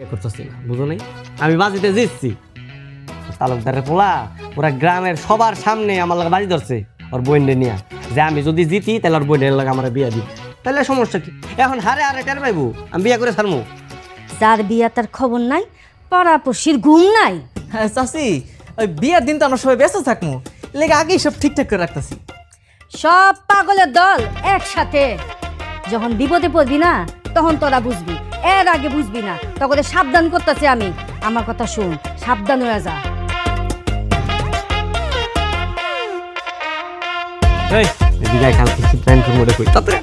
করতেছি না, বুঝো নাই? আমি বাজিতে জিতছি। তালুকদারের পোলা ওরা গ্রামের সবার সামনে আমার লাগে বাজি ধরছে ওর বোনরে নিয়ে, যে আমি যদি জিতি তাহলে ওর বোনের লাগে আমার বিয়া দিই। তাহলে সমস্যা কি? এখন হারে হারে টের পাইবো আমি বিয়া করে ছাড়মু। যার বিয়া তার খবর নাই, পাড়াপড়শির ঘুম নাই। হ্যাঁ চাচি, ওই বিয়ের দিন তো আমরা সবাই ব্যস্ত থাকবো, লেগে আগেই সব ঠিকঠাক করে রাখতেছি। সব পাগলের দল একসাথে যখন বিপদে পড়বি না তখন তোরা বুঝবি, এর আগে বুঝবি না। তোকে সাবধান করতেছি আমি, আমার কথা শুন, সাবধান হয়ে যা। এই এদিকে খাল কিছু প্ল্যান করবো রে কই তাতে।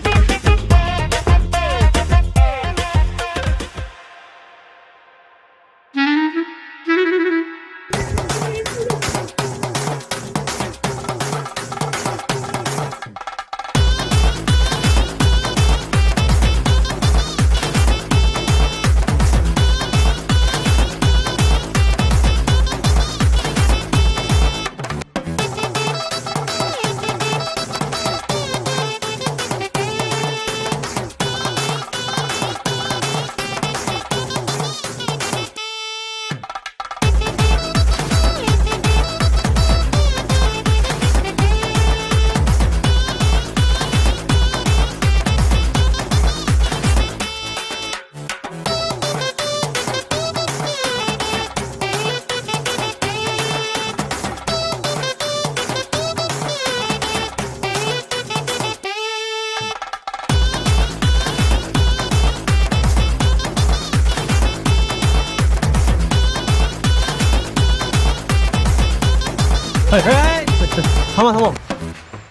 থামো থামো,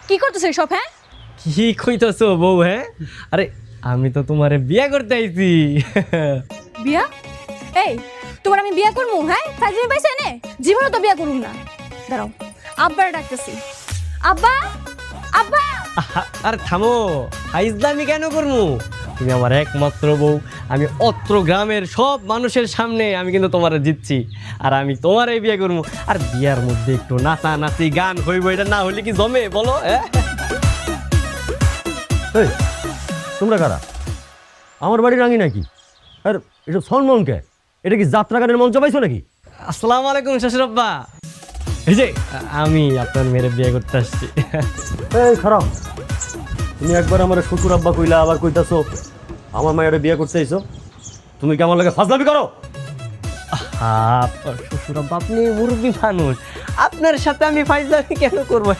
কি করতেছ সব? হ্যাঁ, কি কইতাছো বউ? হ্যাঁ আরে আমি তো তোমারে বিয়ে করতে আইছি। বিয়া? এই তোমার আমি বিয়া করবো? হ্যাঁ, ফাজলামি পাইছে নে, জীবনে তো বিয়া করুম না। দাঁড়াও, আব্বার ডাকতেছি। আব্বা, আব্বা! আরে থামো, ফাইজলামি কেন করবো? তুমি আমার একমাত্র বউ, আমি অত্র গ্রামের সব মানুষের সামনে আমি কিন্তু তোমারে জিতছি, আর আমি তোমারই বিয়ে করবো। আর বিয়ার মধ্যে একটু নাচা নাচি গান হইব, এটা না হলে কি জমে বলো? এই তোমরা কারা? আমার বাড়ি রাঙি নাকি? আর এসব সলমনকে, এটা কি যাত্রা গানের মঞ্চ পাইছো নাকি? আসসালামু আলাইকুম শ্বশুর আব্বা। এই যে আমি আপনার মেয়ের বিয়ে করতে আসছি। এই খারাপ, তুমি একবার আমার শ্বশুর আব্বা কইলা, আবার কইতাছো আমার মায়ের বিয়ে করতে আইছো। তুমি কি আমার লাগে ফাজলামি করো? শ্বশুর আব্বা, আপনি মুরব্বী মানুষ, আপনার সাথে আমি ফাইজলামি কেন করবো?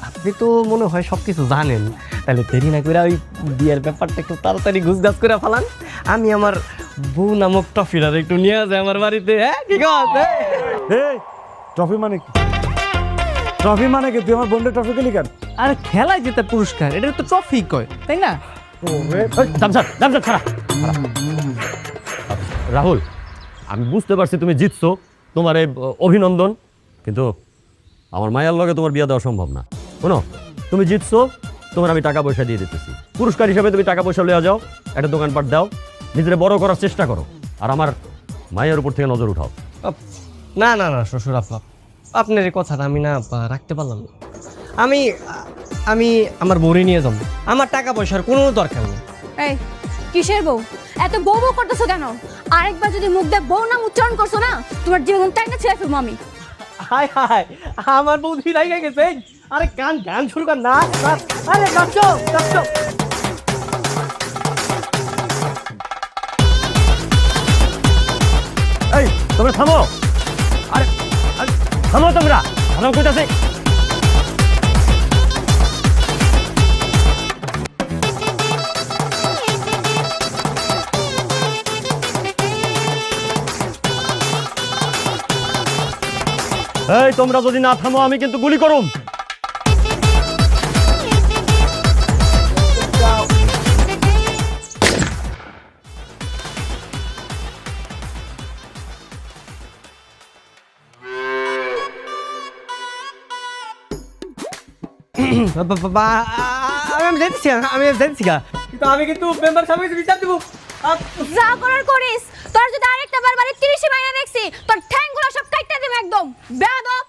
আপনি তো মনে হয় সব কিছু জানেন, তাহলে দেরি না করে ওই বিয়ের ব্যাপারটা একটু তাড়াতাড়ি গুছগাছ করে ফেলান। আমি আমার বউ নামক টফিটার একটু নিয়ে যাই আমার বাড়িতে। হ্যাঁ ঠিক আছে। এই ট্রফি মানে কি? ট্রফি মানে কি? তুই আমার বোনদের ট্রফি দিলি কেন? আর খেলায় যেটা পুরস্কার, এটা তো ট্রফি কয়, তাই না? রাহুল, আমি বুঝতে পারছি তুমি জিতছো, তোমার এই অভিনন্দন, কিন্তু আমার মায়ের লগে তোমার বিয়ে দেওয়া সম্ভব না। শোনো, তুমি জিতছো, তোমার আমি টাকা পয়সা দিয়ে দিতেছি, পুরস্কার হিসাবে তুমি টাকা পয়সা লইয়া যাও, একটা দোকানপাট দাও, নিজেরা বড় করার চেষ্টা করো, আর আমার মায়ের উপর থেকে নজর উঠাও। না না না শ্বশুর আব্বা, আপনার এই কথাটা আমি না রাখতে পারলাম না। আমি আমি আমার বউরে নিয়ে যাবো, আমার টাকা পয়সার কোনো দরকার নেই। এই কিসের বউ? এত বউ বউ করতেছো কেন? আরেকবার যদি মুখ দিয়ে বউ নাম উচ্চারণ করছো না, তোমার জীবন টাইনা ছেড়ে ফেলবো আমি। হাই হাই, আমার বউ ধীরাই গেছে। আরে গান গান শুরু কর, নাচ নাচ। আরে নাচো নাচো। এই তোমরা থামো, আরে আরে, থামো তোমরা, থামো কইতাছি। এই তোমরা যদি না থামো আমি কিন্তু গুলি করুম। আমি যাচ্ছি, কিন্তু আমি কিন্তু মেম্বার সাহেবের কাছে বিচার দেবো। যা করার করিস। তোর যদি আরেকটা বার বাড়ি 30 মাইনা দেখছি, তোর ঠ্যাংগুলো সব কাইটা দেব একদম। বেয়াদব।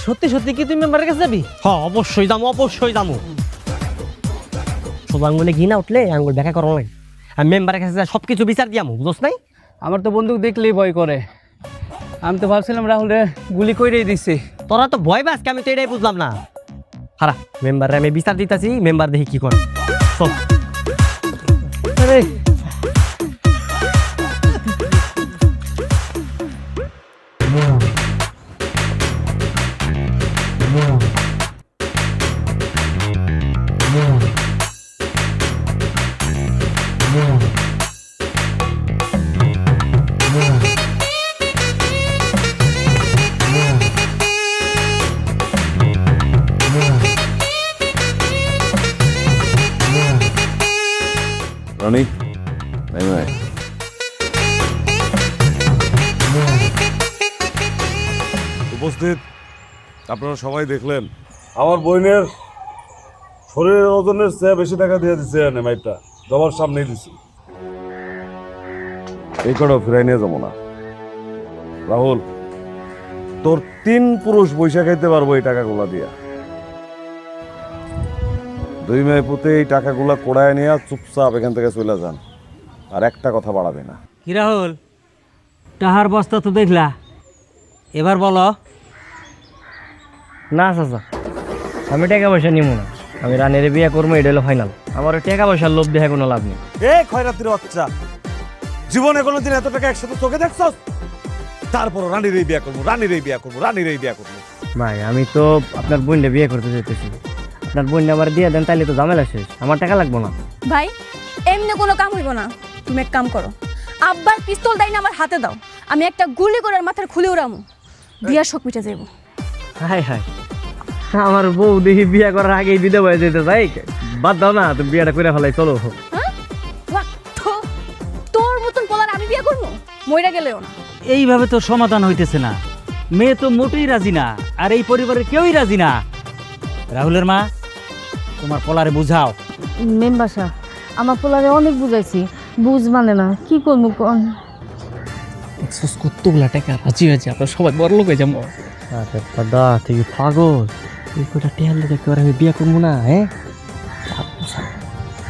সত্যি সত্যি কি তুই মেম্বারের কাছে যাবি? হ্যাঁ অবশ্যই যাবো, অবশ্যই যাবো। শুধু আঙুলে ঘি না উঠলে আঙুল দেখা করা লাগে। আমি মেম্বারের কাছে সব কিছু বিচার দিয়ামু, বুঝছ নাই? আমার তো বন্দুক দেখলেই ভয় করে। আমি তো ভাবছিলাম রাহুল রে গুলি কইরেই দিছি। তোরা তো ভয় পাস, আমি তো এটাই বুঝলাম না। হারা মেম্বারে আমি বিচার দিতেছি, মেম্বার দেখি কি করে। চল। আরে রানী নাই নাই উপস্থিত আপনারা সবাই দেখলেন আমার বোনের শরীরের ওজনের চেয়ে বেশি টাকা দিয়ে দিচ্ছে মাইটটা জবার সামনেই দিছি। এই কটাও ফিরাই নিয়ে যাবো না। রাহুল, তোর 3 পুরুষ বৈশা খাইতে পারবো এই টাকাগুলা দিয়া। 2 মেয়ে পুঁতে এই টাকাগুলা কোড়ায় নিয়ে চুপচাপ এখান থেকে চলে যান, আর একটা কথা বাড়াবে না। কি রাহুল, টাহার বস্তা তো দেখলা, এবার বলো। না চাচা, আমি টাকা পয়সা নিব না। আমি রানের বিয়ে করবো, এটা হলো ফাইনাল। আমার টাকা পয়সার লোভ দেখে কোনো লাভ নেই। এ খয়রাতির বাচ্চা, জীবনে কোনোদিন এত টাকা একসাথে চোখে দেখছস? তারপর রানীর এই বিয়া করবো, রানীর এই বিয়া করবো, রানীর এই বিয়া করবো। ভাই আমি তো আপনার বোনটা বিয়ে করতে চাইতেছি। আপনার বোনটা আমার দিয়ে দেন, তাইলে তো ঝামেলা শেষ। আমার টাকা লাগবো না। ভাই এমনি কোনো কাম হইব না। তুমি এক কাম করো, আব্বার পিস্তল দাই না আমার হাতে দাও, আমি একটা গুলি করে ওর মাথার খুলে উড়ামু, বিয়ার শোক মিটে যাইব। হাই হাই, আমার বউ দেখি বিয়ে করার আগেই বিধবা হয়ে যেতে চাই। বাদ দাও না, তুমি বিয়েটা করে ফেলাই, চলো। হ্যাঁ বাহ, তোর মতন পোলার আমি বিয়ে করবো? মইরা গেলেও না। এইভাবে তো সমাধান হইতেছে না। মেয়ে তো মোটেই রাজি না, আর এই পরিবারের কেউই রাজি না। রাহুলের মা, তোমার পোলারে বুঝাও। মেম্বার সাহেব, আমার পোলারে অনেক বুঝাইছি, বুঝ মানে না, কি করবো কোন? কতগুলা টাকা রাজি হয়েছে, আপনার সবাই বড় লোক হয়ে যাবো। আরে দাদা তুই পাগল, তুই কোটা টেয়ার লেগে কি আমি বিয়ে করবো না? হ্যাঁ,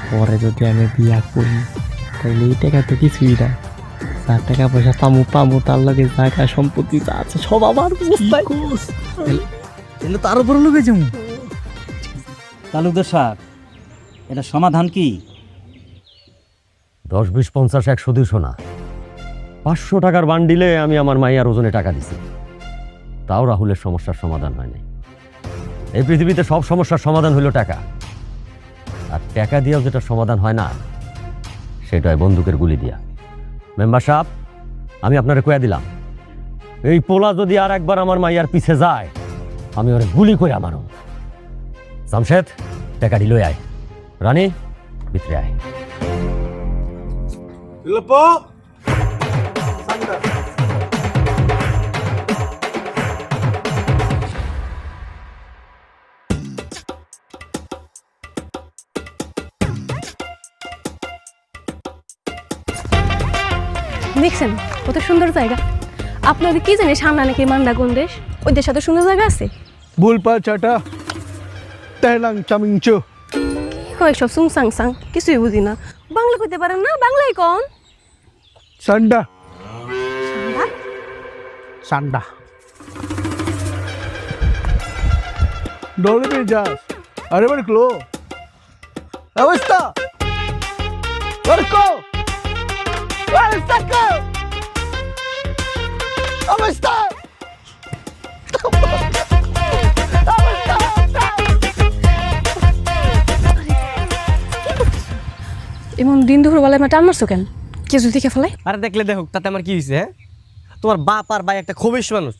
পরে যদি আমি বিয়ে করি তাহলে এই টাকা তো কিছুই না। তার টাকা পয়সা পামু তার লাগে জায়গা সম্পত্তি যা আছে সব আমার। এলে তার উপর লোক হয়ে যাবো। তালুকদার সাহেব, এটা সমাধান কি? 10, 20, 50, 100, 200 না, 500 টাকার বান্ডিলে আমি আমার মাইয়ার ওজনে টাকা দিছি। তাও রাহুলের সমস্যার সমাধান হয় নাই। এই পৃথিবীতে সব সমস্যার সমাধান হলো টাকা, আর টাকা দিয়েও যেটা সমাধান হয় না সেটা হয় বন্দুকের গুলি দিয়া। মেম্বার সাহেব, আমি আপনারে কয়া দিলাম, এই পোলা যদি আর একবার আমার মাইয়ার পিছে যায় আমি ওরে গুলি করে আমারও। জামশেদ, টাকাটি লই আয়। রানী, ভিতরে আয়। দেখছেন কত সুন্দর জায়গা? আপনাদের কি জানি সামনে নাকি মান্ডা কোন দেশ, ওই দেশ এত সুন্দর জায়গা আছে? বুলপা চাটা তেলাং চামিংচো। কি কয় সব সুং সাং সাং, কিছুই বুঝি না। বাংলা কইতে পারেন না? বাংলাই কোন? সান্ডা সান্ডা দৌড়ে পেয়ে যাস। আরে বাড়ি ক্লো অবস্থা অবস্থা অবস্থা এমন দিন দুপুর বেলায় আমার টান মারছো কেন? কিছু দেখে ফেলাই? আরে দেখলে দেখুক, তাতে আমার কি হয়েছে? হ্যাঁ, তোমার বাপ আর ভাই একটা খবিশ মানুষ।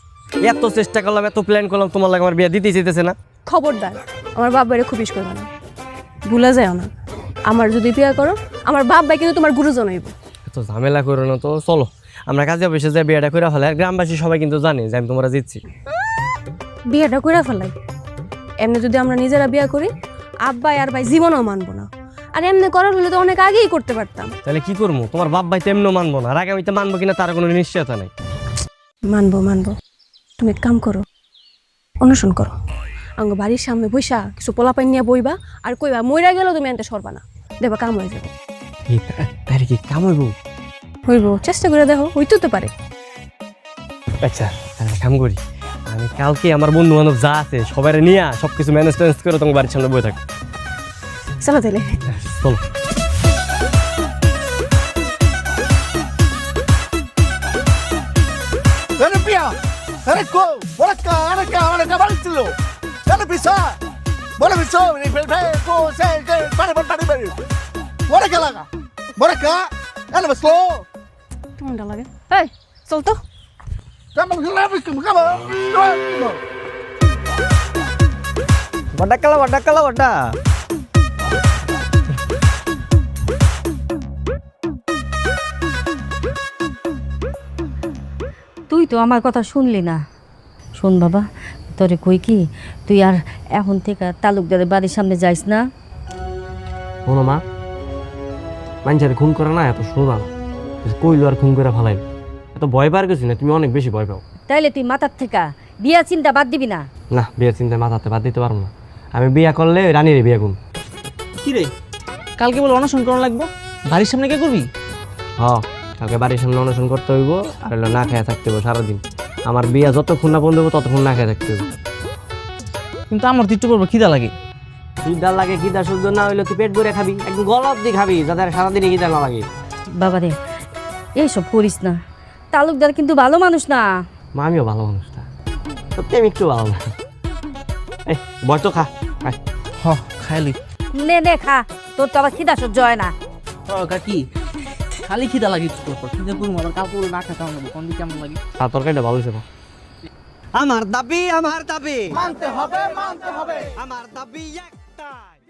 এত চেষ্টা করলাম, এত প্ল্যান করলাম, তোমার লাগে আমার বিয়ে দিতেই চাইতেছে না। খবরদার আমার বাপ বাইরে খুব করবে না, ভুলে যায় না। আমার যদি বিয়ে করো, আমার বাপ ভাই কিন্তু তোমার গুরুজন হইব। এত ঝামেলা করো না তো, চলো আমরা কাজে অফিসে যাই, বিয়েটা করে ফেলে। আর গ্রামবাসী সবাই কিন্তু জানে যে আমি তোমরা জিতছি। বিয়েটা করে ফেলাই। এমনি যদি আমরা নিজেরা বিয়ে করি, আব্বা আর ভাই জীবনও মানবো না। আর এমনি করার হলে তো অনেক আগেই করতে পারতাম। তাহলে কি করবো? তোমার বাপ ভাই তো এমনও মানবো না, আর আগামীতে মানবো কিনা তার কোনো নিশ্চয়তা নেই। মানবো মানবো, তুমি এক কাম করো, অনুসরণ করো আঙ্গ বাড়ির সামনে বইসা কিছু পোলাপাইন নিয়ে বইবা আর কইবা মইরা গেলেও তুমি আনতে সরবা না দেখবা কাম হয়ে যাবে তাই কি কাম হইব? হইব চেষ্টা করে দেখো হইতে তো পারে আচ্ছা তাহলে কাম করি, আমি কালকে আমার বন্ধু বান্ধব যা আছে সবাই নিয়ে সব কিছু ম্যানেজ ট্যানেজ করে তোমার বাড়ির সামনে বয়ে থাক। চলো তাহলে চলো। Ano pia? Ano ko? Wala ka balik silo. Ano bisa? Wala bisa. Ni pelpe ko se ke pare. Wala ka laga. Wala ka. Ano ba slow? কেমনটা লাগে এই চল তো Kamu kelabis kamu. వడ్డక్కల వడ్డ তুই তো আমার কথা শুনলি না। শোন বাবা, তোরে কই কি তুই আর এখন থেকে তালুকদারের বাড়ির সামনে যাইস না। শোনো মা, মানুষের খুন করে না এত সোজা না, কইলো আর খুন করে ফেলাই এত ভয় পার গেছি না, তুমি অনেক বেশি ভয় পাও। তাইলে তুই মাথার থেকে বিয়া চিন্তা বাদ দিবি না। না, বিয়ের চিন্তায় মাথাতে বাদ দিতে পারবো না। আমি বিয়া করলে রানীর বিয়া করুন। কি রে কালকে বলে অনশন করা লাগবো, বাড়ির সামনে কে করবি? কালকে বাড়ির সামনে অনুষ্ঠান করতে হইব, আর হলো না খেয়ে থাকতে হইব সারাদিন। আমার বিয়া যতক্ষণ না বন্ধ হইব ততক্ষণ না খেয়ে থাকতে হইব। কিন্তু আমার তো একটু করবো খিদা লাগে। খিদা লাগে, খিদা সহ্য না হইলে তুই পেট ভরে খাবি, একদম গলা অব্দি খাবি, যাতে আর সারাদিনে খিদা না লাগে। বাবা রে এইসব করিস না, তালুকদার কিন্তু ভালো মানুষ না। মা, আমিও ভালো মানুষ না, সত্যি আমি একটু ভালো না। এই বয় তো খা, আয়। হ খাইলি নে খা, তোর তো আবার খিদা সহ্য হয় না। কাকি খালি খিদা লাগে একটু পর খিদা করবো আবার কাপড় না খেতে হবে কোন দিকে কেমন লাগে। আর তরকারিটা ভালো হয়েছে। আমার দাবি মানতে হবে। আমার দাবি একটাই।